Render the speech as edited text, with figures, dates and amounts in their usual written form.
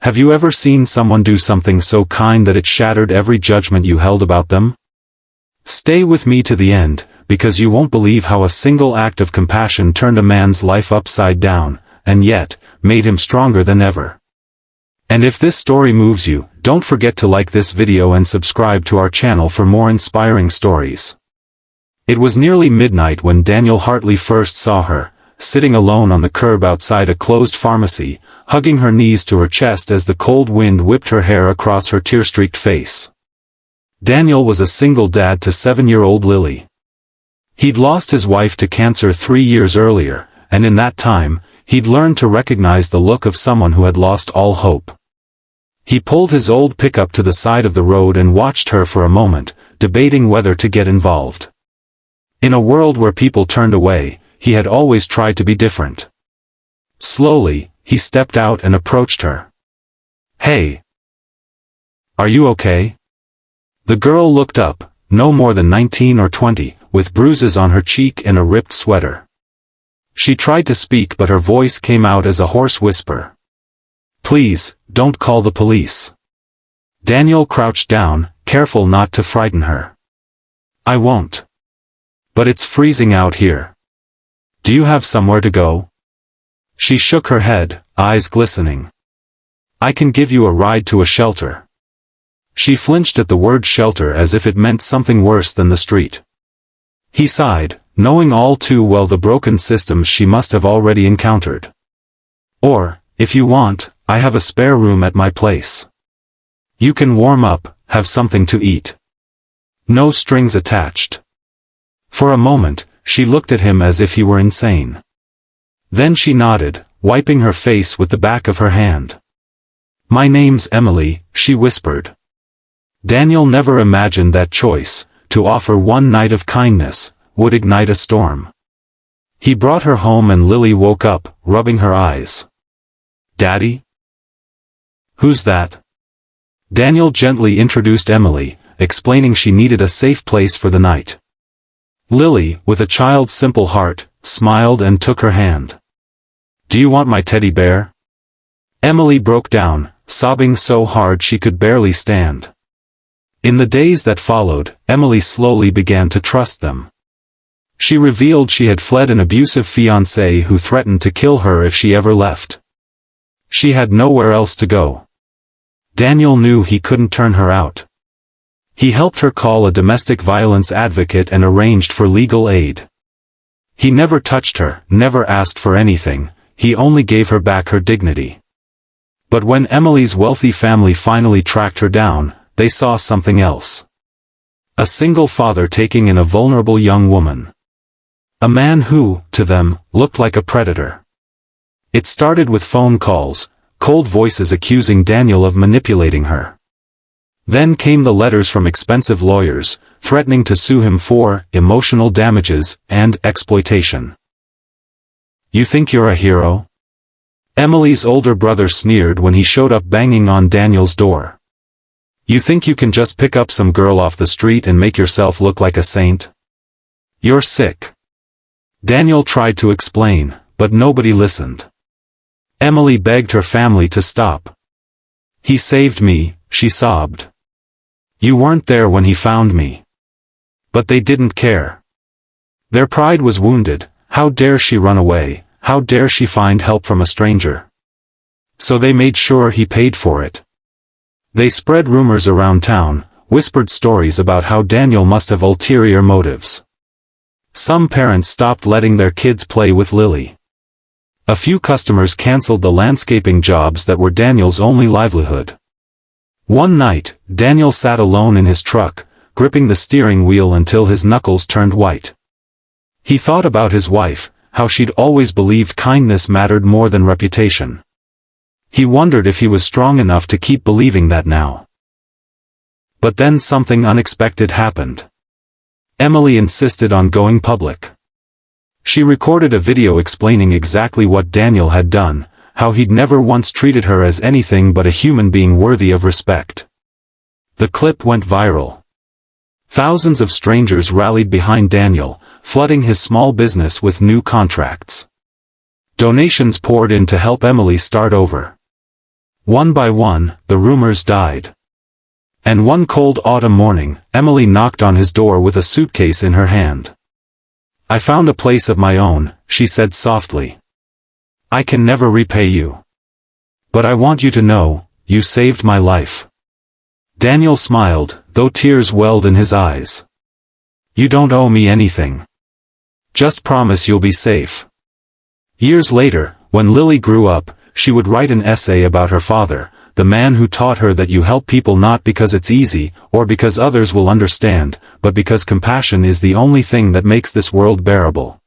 Have you ever seen someone do something so kind that it shattered every judgment you held about them? Stay with me to the end, because you won't believe how a single act of compassion turned a man's life upside down, and yet, made him stronger than ever. And if this story moves you, don't forget to like this video and subscribe to our channel for more inspiring stories. It was nearly midnight when Daniel Hartley first saw her, sitting alone on the curb outside a closed pharmacy, hugging her knees to her chest as the cold wind whipped her hair across her tear-streaked face. Daniel was a single dad to 7-year-old Lily. He'd lost his wife to cancer 3 years earlier, and in that time, he'd learned to recognize the look of someone who had lost all hope. He pulled his old pickup to the side of the road and watched her for a moment, debating whether to get involved. In a world where people turned away, he had always tried to be different. Slowly, he stepped out and approached her. "Hey. Are you okay?" The girl looked up, no more than 19 or 20, with bruises on her cheek and a ripped sweater. She tried to speak but her voice came out as a hoarse whisper. "Please, don't call the police." Daniel crouched down, careful not to frighten her. "I won't. But it's freezing out here. Do you have somewhere to go?" She shook her head, eyes glistening. "I can give you a ride to a shelter." She flinched at the word shelter as if it meant something worse than the street. He sighed, knowing all too well the broken systems she must have already encountered. "Or, if you want, I have a spare room at my place. You can warm up, have something to eat. No strings attached." For a moment, she looked at him as if he were insane. Then she nodded, wiping her face with the back of her hand. "My name's Emily," she whispered. Daniel never imagined that choice, to offer one night of kindness, would ignite a storm. He brought her home and Lily woke up, rubbing her eyes. "Daddy? Who's that?" Daniel gently introduced Emily, explaining she needed a safe place for the night. Lily, with a child's simple heart, smiled and took her hand. "Do you want my teddy bear?" Emily broke down, sobbing so hard she could barely stand. In the days that followed, Emily slowly began to trust them. She revealed she had fled an abusive fiancé who threatened to kill her if she ever left. She had nowhere else to go. Daniel knew he couldn't turn her out. He helped her call a domestic violence advocate and arranged for legal aid. He never touched her, never asked for anything, he only gave her back her dignity. But when Emily's wealthy family finally tracked her down, they saw something else. A single father taking in a vulnerable young woman. A man who, to them, looked like a predator. It started with phone calls, cold voices accusing Daniel of manipulating her. Then came the letters from expensive lawyers, threatening to sue him for emotional damages and exploitation. "You think you're a hero?" Emily's older brother sneered when he showed up banging on Daniel's door. "You think you can just pick up some girl off the street and make yourself look like a saint? You're sick." Daniel tried to explain, but nobody listened. Emily begged her family to stop. "He saved me," she sobbed. "You weren't there when he found me." But they didn't care. Their pride was wounded. How dare she run away, how dare she find help from a stranger? So they made sure he paid for it. They spread rumors around town, whispered stories about how Daniel must have ulterior motives. Some parents stopped letting their kids play with Lily. A few customers canceled the landscaping jobs that were Daniel's only livelihood. One night, Daniel sat alone in his truck, gripping the steering wheel until his knuckles turned white. He thought about his wife, how she'd always believed kindness mattered more than reputation. He wondered if he was strong enough to keep believing that now. But then something unexpected happened. Emily insisted on going public. She recorded a video explaining exactly what Daniel had done, how he'd never once treated her as anything but a human being worthy of respect. The clip went viral. Thousands of strangers rallied behind Daniel, flooding his small business with new contracts. Donations poured in to help Emily start over. One by one, the rumors died. And one cold autumn morning, Emily knocked on his door with a suitcase in her hand. "I found a place of my own," she said softly. "I can never repay you. But I want you to know, you saved my life." Daniel smiled, though tears welled in his eyes. "You don't owe me anything. Just promise you'll be safe." Years later, when Lily grew up, she would write an essay about her father, the man who taught her that you help people not because it's easy, or because others will understand, but because compassion is the only thing that makes this world bearable.